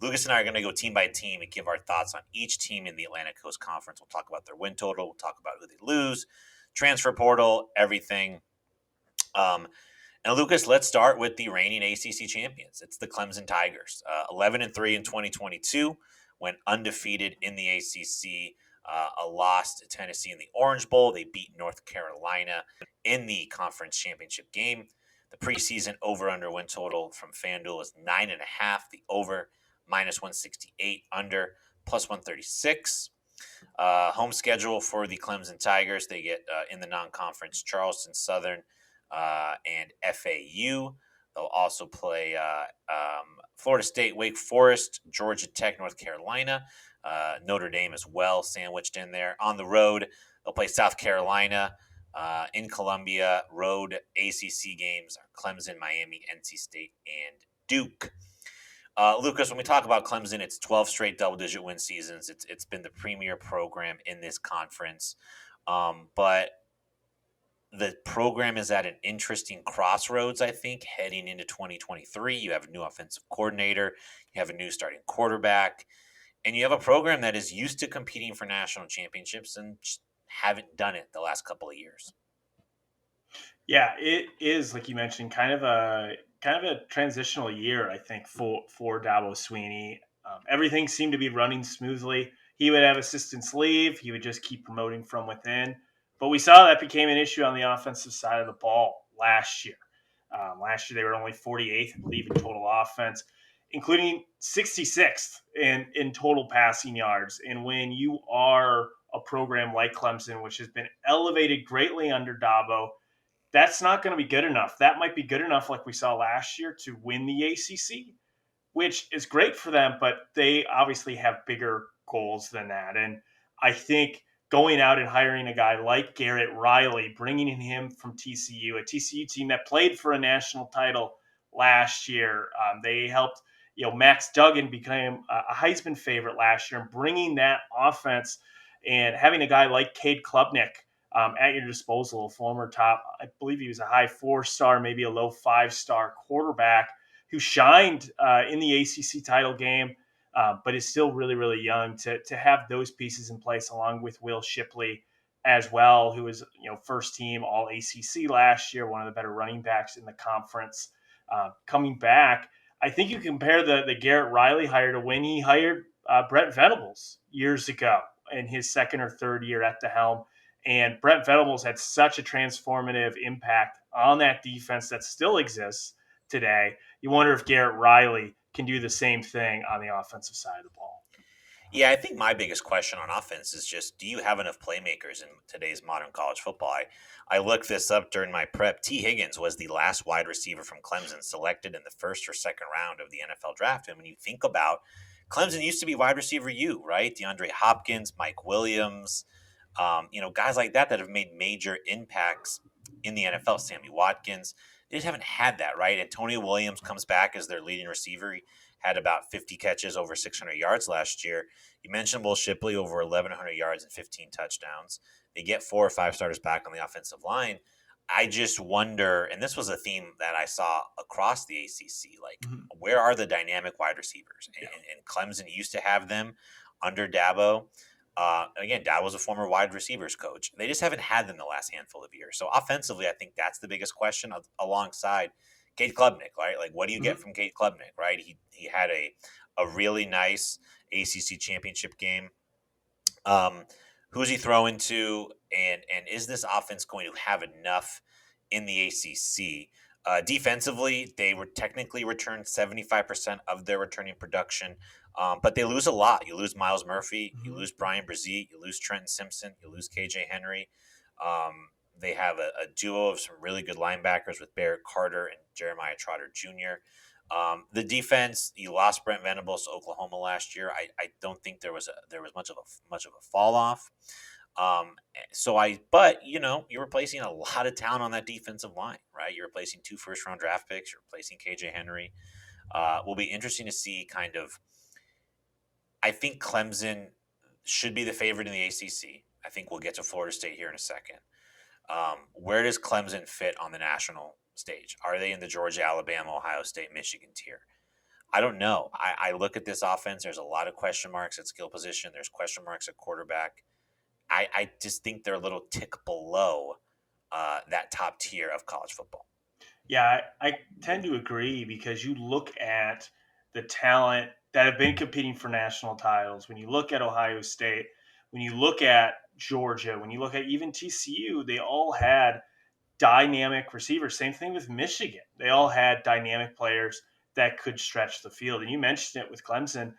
Lucas and I are going to go team by team and give our thoughts on each team in the Atlantic Coast Conference. We'll talk about their win total. We'll talk about who they lose, transfer portal, everything. And Lucas, let's start with the reigning ACC champions. It's the Clemson Tigers, 11-3 in 2022, went undefeated in the ACC. A loss to Tennessee in the Orange Bowl. They beat North Carolina in the conference championship game. The preseason over/under win total from FanDuel is 9.5. The over -168, under +136. Home schedule for the Clemson Tigers. They get in the non-conference Charleston Southern and FAU. They'll also play Florida State, Wake Forest, Georgia Tech, North Carolina, Notre Dame as well, sandwiched in there. On the road, they'll play South Carolina in Columbia. Road ACC games are Clemson, Miami, NC State, and Duke. Lucas, when we talk about Clemson, it's 12 straight double-digit win seasons. It's been the premier program in this conference, but the program is at an interesting crossroads, I think, heading into 2023. You have a new offensive coordinator. You have a new starting quarterback. And you have a program that is used to competing for national championships and just haven't done it the last couple of years. Yeah, it is, like you mentioned, kind of a transitional year, I think, for Dabo Swinney. Everything seemed to be running smoothly. He would have assistants leave. He would just keep promoting from within. But we saw that became an issue on the offensive side of the ball last year. Last year, they were only 48th, I believe, in total offense, including 66th in total passing yards. And when you are a program like Clemson, which has been elevated greatly under Dabo, that's not going to be good enough. That might be good enough, like we saw last year, to win the ACC, which is great for them, but they obviously have bigger goals than that. And I think going out and hiring a guy like Garrett Riley, bringing in him from TCU, a TCU team that played for a national title last year, they helped, Max Duggan became a Heisman favorite last year, and bringing that offense and having a guy like Cade Klubnik at your disposal, a former top, I believe he was a high 4-star, maybe a low 5-star quarterback who shined in the ACC title game, but is still really, really young. To have those pieces in place, along with Will Shipley as well, who was first team All ACC last year, one of the better running backs in the conference, coming back. I think you compare the Garrett Riley hire to when he hired Brent Venables years ago in his second or third year at the helm. And Brent Venables had such a transformative impact on that defense that still exists today. You wonder if Garrett Riley can do the same thing on the offensive side of the ball. Yeah, I think my biggest question on offense is just, do you have enough playmakers in today's modern college football? I looked this up during my prep. T. Higgins was the last wide receiver from Clemson selected in the first or second round of the NFL draft. And when you think about Clemson used to be wide receiver U, right? DeAndre Hopkins, Mike Williams, guys like that have made major impacts in the NFL. Sammy Watkins. They just haven't had that, right? Antonio Williams comes back as their leading receiver. He had about 50 catches, over 600 yards last year. You mentioned Will Shipley, over 1,100 yards and 15 touchdowns. They get 4 or 5 starters back on the offensive line. I just wonder, and this was a theme that I saw across the ACC, where are the dynamic wide receivers? And Clemson used to have them under Dabo. Again, Dabo was a former wide receivers coach. They just haven't had them the last handful of years. So offensively, I think that's the biggest question alongside Cade Klubnik, right? Like, what do you get from Cade Klubnik, right? He had a really nice ACC championship game. Who's he throwing to? And is this offense going to have enough in the ACC? Defensively, they were technically returned 75% of their returning production. But they lose a lot. You lose Miles Murphy, you lose Brian Brzee, you lose Trenton Simpson, you lose KJ Henry. They have a duo of some really good linebackers with Barrett Carter and Jeremiah Trotter Jr. The defense, you lost Brent Venables to Oklahoma last year. I don't think there was much of a fall off. But you're replacing a lot of talent on that defensive line, right? You're replacing 2 first-round draft picks. You're replacing KJ Henry. Will be interesting to see kind of. I think Clemson should be the favorite in the ACC. I think we'll get to Florida State here in a second. Where does Clemson fit on the national stage? Are they in the Georgia, Alabama, Ohio State, Michigan tier? I don't know. I look at this offense. There's a lot of question marks at skill position. There's question marks at quarterback. I just think they're a little tick below that top tier of college football. Yeah, I tend to agree because you look at the talent that have been competing for national titles. When you look at Ohio State, when you look at Georgia, when you look at even TCU, they all had dynamic receivers. Same thing with Michigan. They all had dynamic players that could stretch the field. And you mentioned it with Clemson.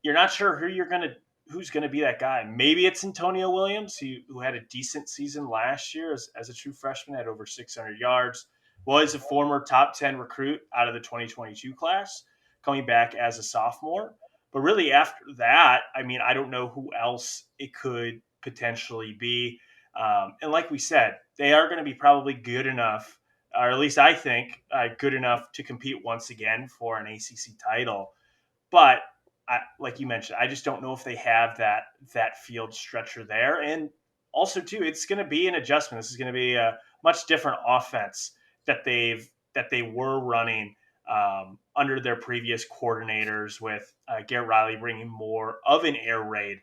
You're not sure who's gonna be that guy. Maybe it's Antonio Williams, who had a decent season last year as a true freshman, had over 600 yards, was a former top 10 recruit out of the 2022 class, coming back as a sophomore. But really, after that, I mean, I don't know who else it could potentially be. And like we said, they are going to be probably good enough, or at least I think good enough to compete once again for an ACC title. But like you mentioned, I just don't know if they have that field stretcher there. And also, too, it's going to be an adjustment. This is going to be a much different offense that they were running under their previous coordinators, with Garrett Riley bringing more of an air raid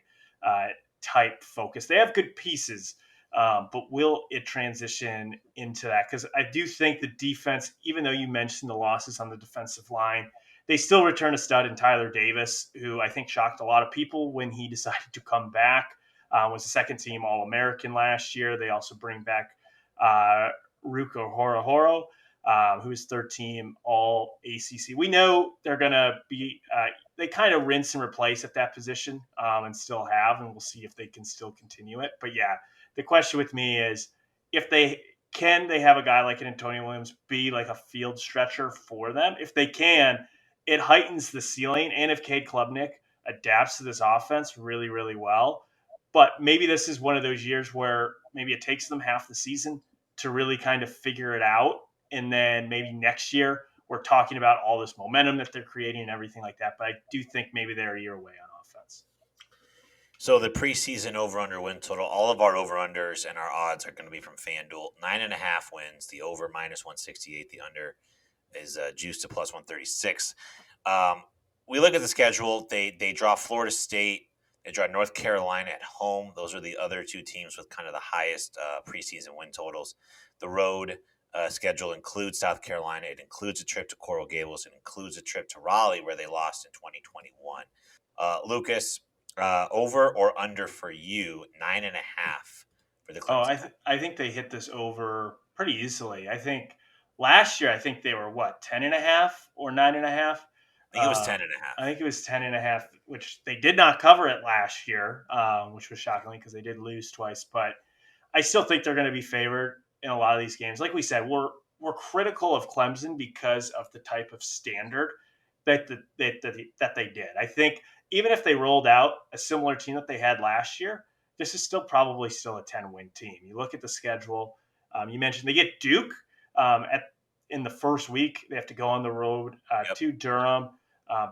type focus. They have good pieces, but will it transition into that? Because I do think the defense, even though you mentioned the losses on the defensive line, they still return a stud in Tyler Davis, who I think shocked a lot of people when he decided to come back. Was a second team All-American last year. They also bring back Ruka Horahoro, who's third team All ACC. We know they're going to be, they kind of rinse and replace at that position and still have, and we'll see if they can still continue it. But yeah, the question with me is if they have a guy like an Antonio Williams be like a field stretcher for them? If they can, it heightens the ceiling. And if Cade Klubnik adapts to this offense really, really well, but maybe this is one of those years where maybe it takes them half the season to really kind of figure it out. And then maybe next year we're talking about all this momentum that they're creating and everything like that. But I do think maybe they're a year away on offense. So the preseason over/under win total, all of our over/unders and our odds are going to be from FanDuel. 9.5 wins. The over -168. The under is juiced to +136. We look at the schedule. They draw Florida State. They draw North Carolina at home. Those are the other two teams with kind of the highest preseason win totals. The road schedule includes South Carolina. It includes a trip to Coral Gables. It includes a trip to Raleigh, where they lost in 2021. Lucas, over or under for you? 9.5 for the Oh, Clemson. I think they hit this over pretty easily. I think last year, I think they were what, 10.5 or 9.5? I think it was 10.5. I think it was 10.5, which they did not cover it last year, which was shockingly because they did lose twice. But I still think they're going to be favored in a lot of these games. Like we said, we're critical of Clemson because of the type of standard that they did. I think even if they rolled out a similar team that they had last year, this is probably still a 10-win team. You look at the schedule. You mentioned they get Duke in the first week. They have to go on the road to Durham.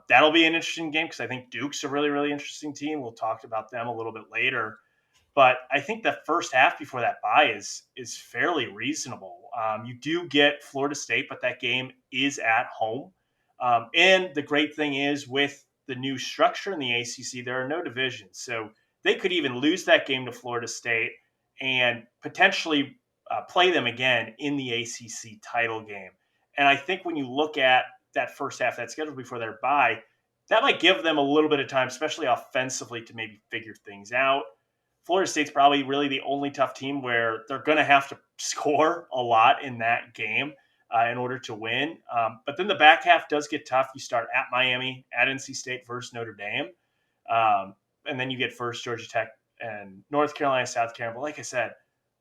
That'll be an interesting game because I think Duke's a really, really interesting team. We'll talk about them a little bit later. But I think the first half before that bye is fairly reasonable. You do get Florida State, but that game is at home. And the great thing is, with the new structure in the ACC, there are no divisions. So they could even lose that game to Florida State and potentially play them again in the ACC title game. And I think when you look at that first half of that schedule before their bye, that might give them a little bit of time, especially offensively, to maybe figure things out. Florida State's probably really the only tough team where they're going to have to score a lot in that game in order to win. But then the back half does get tough. You start at Miami, at NC State versus Notre Dame. And then you get first Georgia Tech and North Carolina, South Carolina. But like I said,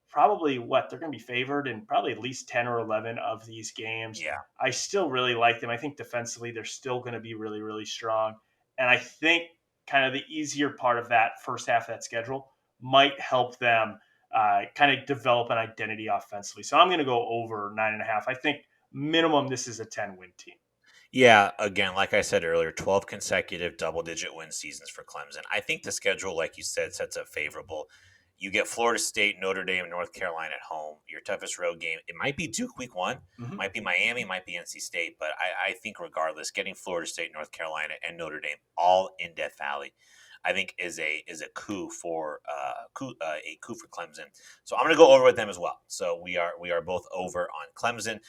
probably they're going to be favored in probably at least 10 or 11 of these games. Yeah. I still really like them. I think defensively they're still going to be really, really strong. And I think kind of the easier part of that first half of that schedule might help them kind of develop an identity offensively. So I'm going to go over 9.5. I think minimum this is a 10-win team. Yeah, again, like I said earlier, 12 consecutive double-digit win seasons for Clemson. I think the schedule, like you said, sets up favorable. You get Florida State, Notre Dame, and North Carolina at home. Your toughest road game. It might be Duke week 1. Mhm. Might be Miami. Might be NC State. But I think regardless, getting Florida State, North Carolina, and Notre Dame all in Death Valley, I think is a coup for a coup for Clemson. So I'm going to go over with them as well. So we are both over on Clemson.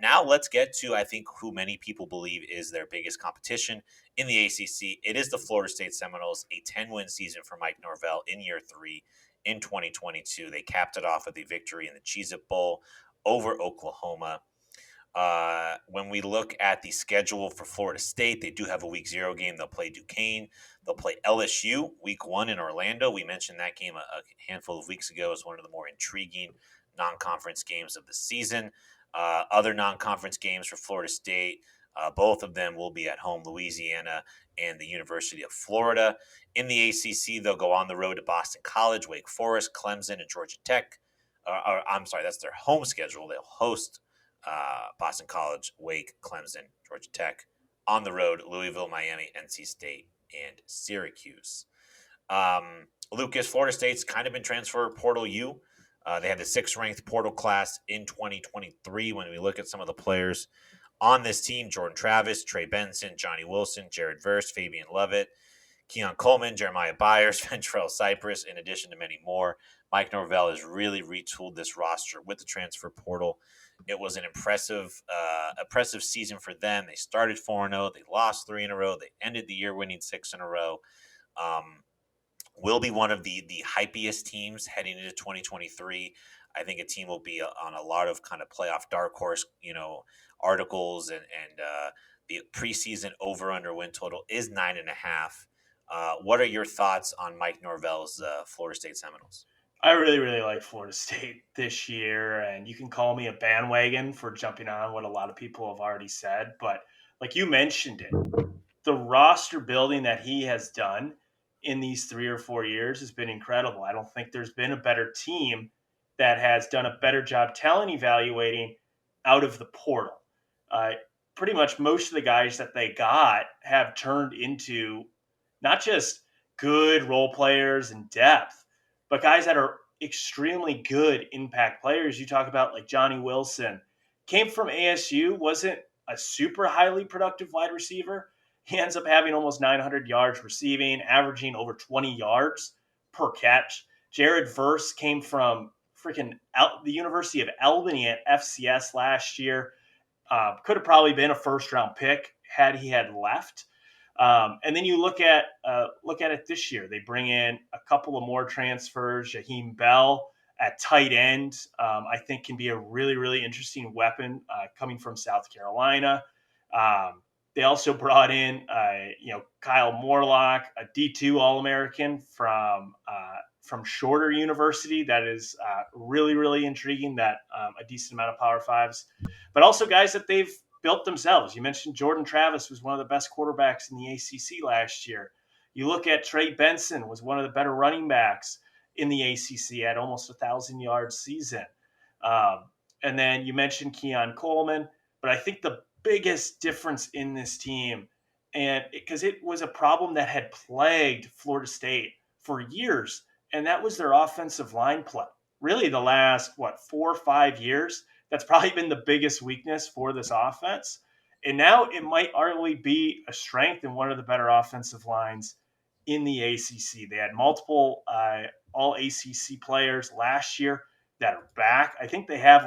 Now let's get to, I think, who many people believe is their biggest competition in the ACC. It is the Florida State Seminoles, a 10-win season for Mike Norvell in year 3 in 2022. They capped it off with a victory in the Cheez-It Bowl over Oklahoma. When we look at the schedule for Florida State, they do have a week 0 game. They'll play Duquesne. They'll play LSU week 1 in Orlando. We mentioned that game a handful of weeks ago as one of the more intriguing non-conference games of the season. Other non-conference games for Florida State, both of them will be at home, Louisiana and the University of Florida. In the ACC, they'll go on the road to Boston College, Wake Forest, Clemson, and Georgia Tech. I'm sorry, that's their home schedule. They'll host Boston College, Wake, Clemson, Georgia Tech. On the road, Louisville, Miami, NC State, and Syracuse. Lucas, Florida State's kind of been transfer portal U. They had the 6th-ranked portal class in 2023. When we look at some of the players on this team, Jordan Travis, Trey Benson, Johnny Wilson, Jared Verse, Fabian Lovett, Keon Coleman, Jeremiah Byers, Ventrell Cypress, in addition to many more. Mike Norvell has really retooled this roster with the transfer portal. It was an impressive season for them. They started 4-0. They lost 3 in a row. They ended the year winning 6 in a row. Will be one of the hypiest teams heading into 2023. I think a team will be on a lot of kind of playoff dark horse, articles, and the preseason over/under win total is 9.5. What are your thoughts on Mike Norvell's Florida State Seminoles? I really, really like Florida State this year, and you can call me a bandwagon for jumping on what a lot of people have already said. But like you mentioned it, the roster building that he has done in these 3 or 4 years has been incredible. I don't think there's been a better team that has done a better job talent evaluating out of the portal. Pretty much most of the guys that they got have turned into not just good role players and depth, but guys that are extremely good impact players. You talk about like Johnny Wilson, came from ASU, wasn't a super highly productive wide receiver. He ends up having almost 900 yards receiving, averaging over 20 yards per catch. Jared Verse came from the University of Albany at FCS last year. Could have probably been a first-round pick had he had left. And then you look at it this year. They bring in a couple of more transfers. Jaheim Bell at tight end, I think, can be a really, really interesting weapon coming from South Carolina. They also brought in, Kyle Morlock, a D2 All-American from Shorter University. That is really, really intriguing. That a decent amount of Power Fives, but also guys that they've built themselves. You mentioned Jordan Travis was one of the best quarterbacks in the ACC last year. You look at Trey Benson, was one of the better running backs in the ACC at almost 1,000-yard season. And then you mentioned Keon Coleman, but I think the biggest difference in this team, and because it was a problem that had plagued Florida State for years, and that was their offensive line play. Really the last, 4 or 5 years, that's probably been the biggest weakness for this offense. And now it might arguably be a strength in one of the better offensive lines in the ACC. They had multiple all ACC players last year that are back. I think they have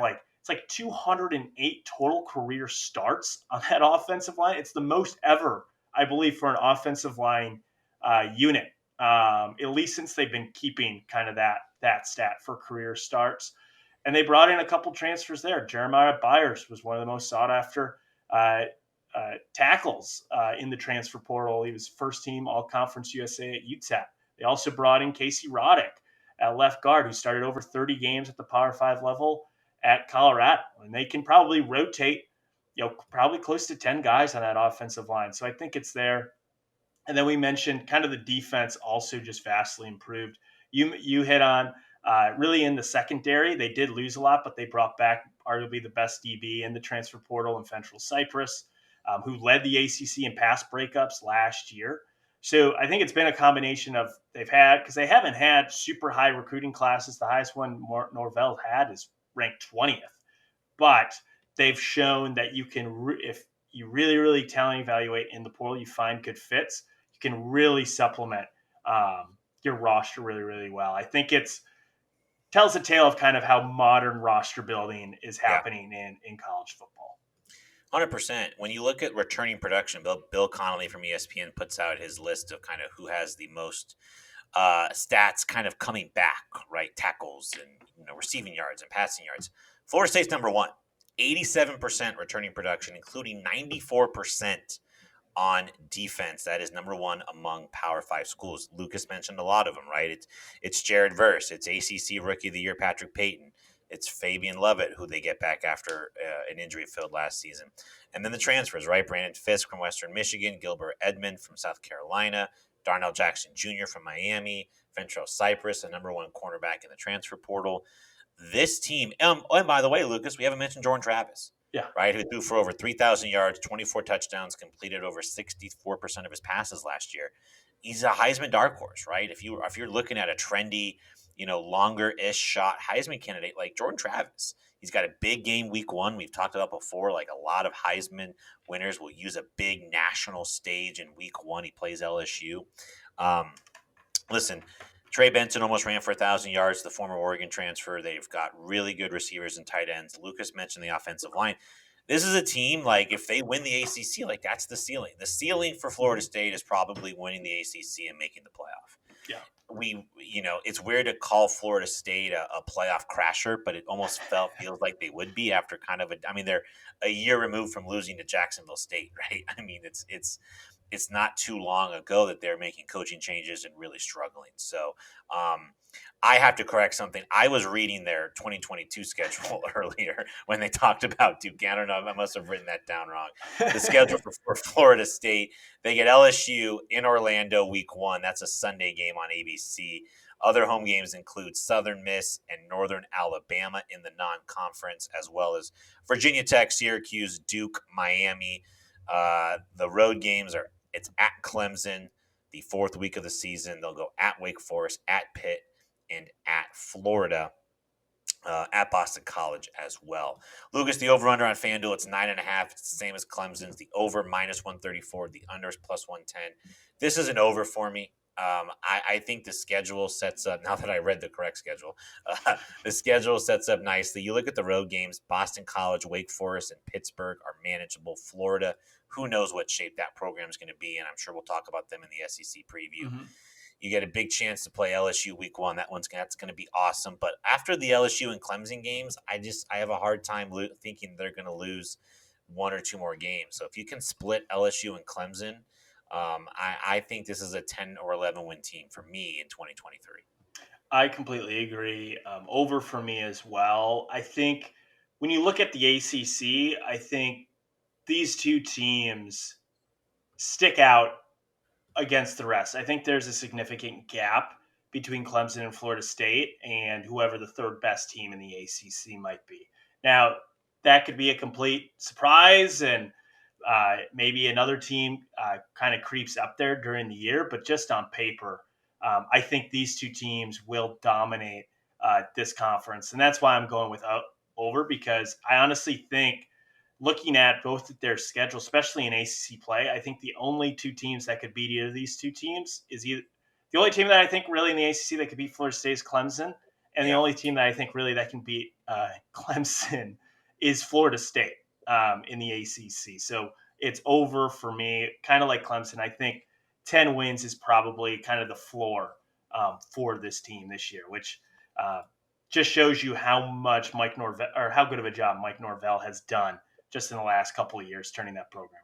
it's 208 total career starts on that offensive line. It's the most ever, I believe, for an offensive line unit, at least since they've been keeping kind of that stat for career starts. And they brought in a couple transfers there. Jeremiah Byers was one of the most sought after tackles in the transfer portal. He was first team All-Conference USA at UTEP. They also brought in Casey Roddick at left guard, who started over 30 games at the Power 5 level at Colorado. And they can probably rotate, probably close to 10 guys on that offensive line. So I think it's there. And then we mentioned kind of the defense also just vastly improved. You hit on really in the secondary, they did lose a lot, but they brought back arguably the best DB in the transfer portal in Ventrell Cypress, who led the ACC in pass breakups last year. So I think it's been a combination of because they haven't had super high recruiting classes. The highest one Norvell had is ranked 20th, but they've shown that you can, if you really, really talent evaluate in the portal, you find good fits, you can really supplement your roster really, really well. I think it's tells a tale of kind of how modern roster building is Yeah. happening in college football. 100%. When you look at returning production, Bill Connolly from ESPN puts out his list of kind of who has the most stats kind of coming back, right? Tackles and receiving yards and passing yards. Florida State's number one, 87% returning production, including 94% on defense. That is number one among Power 5 schools. Lucas mentioned a lot of them, right? It's Jared Verse. It's ACC Rookie of the Year Patrick Payton. It's Fabian Lovett, who they get back after an injury filled last season. And then the transfers, right? Brandon Fisk from Western Michigan, Gilbert Edmond from South Carolina, Darnell Jackson Jr. from Miami, Ventrell Cypress, a number one cornerback in the transfer portal. This team, and by the way, Lucas, we haven't mentioned Jordan Travis. Yeah. Right, who threw for over 3,000 yards, 24 touchdowns, completed over 64% of his passes last year. He's a Heisman dark horse, right? If you're looking at a trendy, longer-ish shot Heisman candidate like Jordan Travis, he's got a big game week 1. We've talked about before, like a lot of Heisman winners will use a big national stage in week 1. He plays LSU. Listen, Trey Benson almost ran for 1,000 yards, the former Oregon transfer. They've got really good receivers and tight ends. Lucas mentioned the offensive line. This is a team, like, if they win the ACC, like, that's the ceiling. The ceiling for Florida State is probably winning the ACC and making the playoff. Yeah. It's weird to call Florida State a playoff crasher, but it almost feels like they would be after they're a year removed from losing to Jacksonville State, right? I mean, it's not too long ago that they're making coaching changes and really struggling. So I have to correct something. I was reading their 2022 schedule earlier when they talked about Duke. I don't know. I must have written that down wrong. The schedule for Florida State, they get LSU in Orlando week 1. That's a Sunday game on ABC. Other home games include Southern Miss and Northern Alabama in the non-conference, as well as Virginia Tech, Syracuse, Duke, Miami. The road games it's at Clemson the 4th week of the season. They'll go at Wake Forest, at Pitt, and at Florida, at Boston College as well. Lucas, the over-under on FanDuel, it's 9.5. It's the same as Clemson's. The over -134. The under is +110. This is an over for me. I think the schedule sets up, now that I read the correct schedule, the schedule sets up nicely. You look at the road games, Boston College, Wake Forest, and Pittsburgh are manageable. Florida, who knows what shape that program is going to be in. I'm sure we'll talk about them in the SEC preview. Mm-hmm. You get a big chance to play LSU week 1. That's going to be awesome. But after the LSU and Clemson games, I have a hard time thinking they're going to lose 1 or 2 more games. So if you can split LSU and Clemson, I think this is a 10 or 11 win team for me in 2023. I completely agree. Over for me as well. I think when you look at the ACC, I think these two teams stick out against the rest. I think there's a significant gap between Clemson and Florida State and whoever the third best team in the ACC might be. Now, that could be a complete surprise, and maybe another team kind of creeps up there during the year, but just on paper, I think these two teams will dominate this conference. And that's why I'm going with over, because I honestly think, looking at both their schedule, especially in ACC play, I think the only two teams that could beat either of these two teams is the only team that I think really in the ACC that could beat Florida State is Clemson. And the only team that I think really that can beat Clemson is Florida State in the ACC. So it's over for me, kind of like Clemson. I think 10 wins is probably kind of the floor for this team this year, which just shows you how much Mike Norvell, or how good of a job Mike Norvell has done just in the last couple of years turning that program